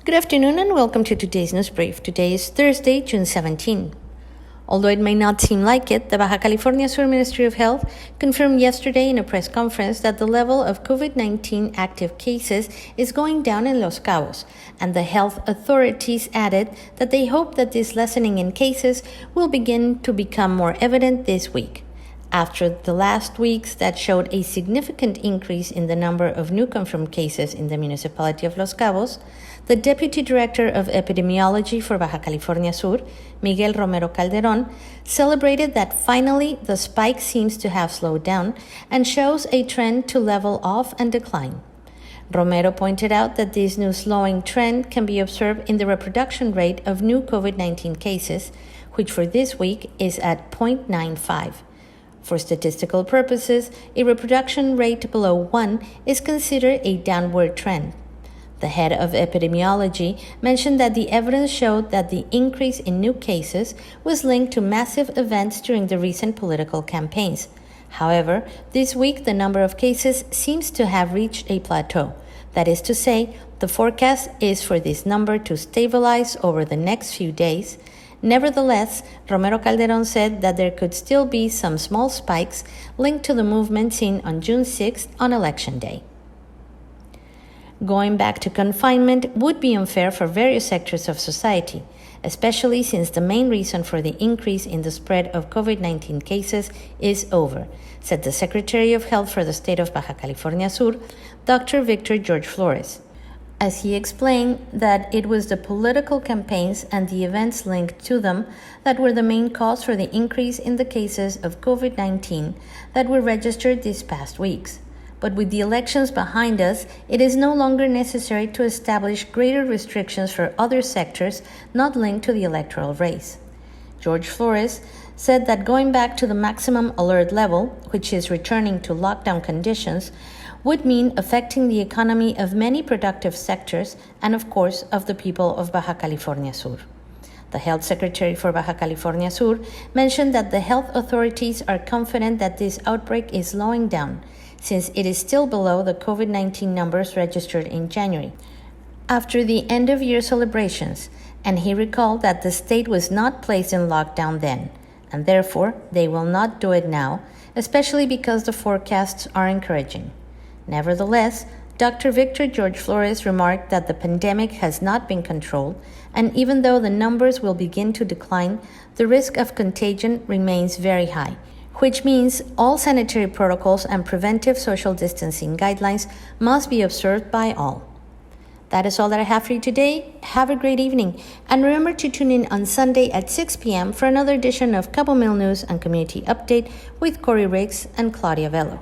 Good afternoon and welcome to today's news brief. Today is Thursday, June 17. Although it may not seem like it, the Bajacaliforniasur Ministry of Health confirmed yesterday in a press conference that the level of COVID-19 active cases is going down in Los Cabos, and the health authorities added that they hope that this lessening in cases will begin to become more evident this week. After the last weeks that showed a significant increase in the number of new confirmed cases in the municipality of Los Cabos, the Deputy Director of Epidemiology for Baja California Sur, Miguel Romero Calderon, celebrated that finally the spike seems to have slowed down and shows a trend to level off and decline. Romero pointed out that this new slowing trend can be observed in the reproduction rate of new COVID-19 cases, which for this week is at 0.95. For statistical purposes, a reproduction rate below 1 is considered a downward trend. The head of epidemiology mentioned that the evidence showed that the increase in new cases was linked to massive events during the recent political campaigns. However, this week the number of cases seems to have reached a plateau. That is to say, the forecast is for this number to stabilize over the next few days. Nevertheless, Romero Calderon said that there could still be some small spikes linked to the movement seen on June 6th on Election Day. Going back to confinement would be unfair for various sectors of society, especially since the main reason for the increase in the spread of COVID-19 cases is over, said the Secretary of Health for the state of Baja California Sur, Dr. Victor George Flores, as he explained that it was the political campaigns and the events linked to them that were the main cause for the increase in the cases of COVID-19 that were registered these past weeks. But with the elections behind us, it is no longer necessary to establish greater restrictions for other sectors not linked to the electoral race. George Flores said that going back to the maximum alert level, which is returning to lockdown conditions, would mean affecting the economy of many productive sectors and, of course, of the people of Baja California Sur. The Health Secretary for Baja California Sur mentioned that the health authorities are confident that this outbreak is slowing down, since it is still below the COVID-19 numbers registered in January, after the end-of-year celebrations, and he recalled that the state was not placed in lockdown then, and therefore they will not do it now, especially because the forecasts are encouraging. Nevertheless, Dr. Victor George Flores remarked that the pandemic has not been controlled, and even though the numbers will begin to decline, the risk of contagion remains very high, which means all sanitary protocols and preventive social distancing guidelines must be observed by all. That is all that I have for you today. Have a great evening, and remember to tune in on Sunday at 6 p.m. for another edition of Cabomilnews and Community Update with Corey Riggs and Claudia Velo.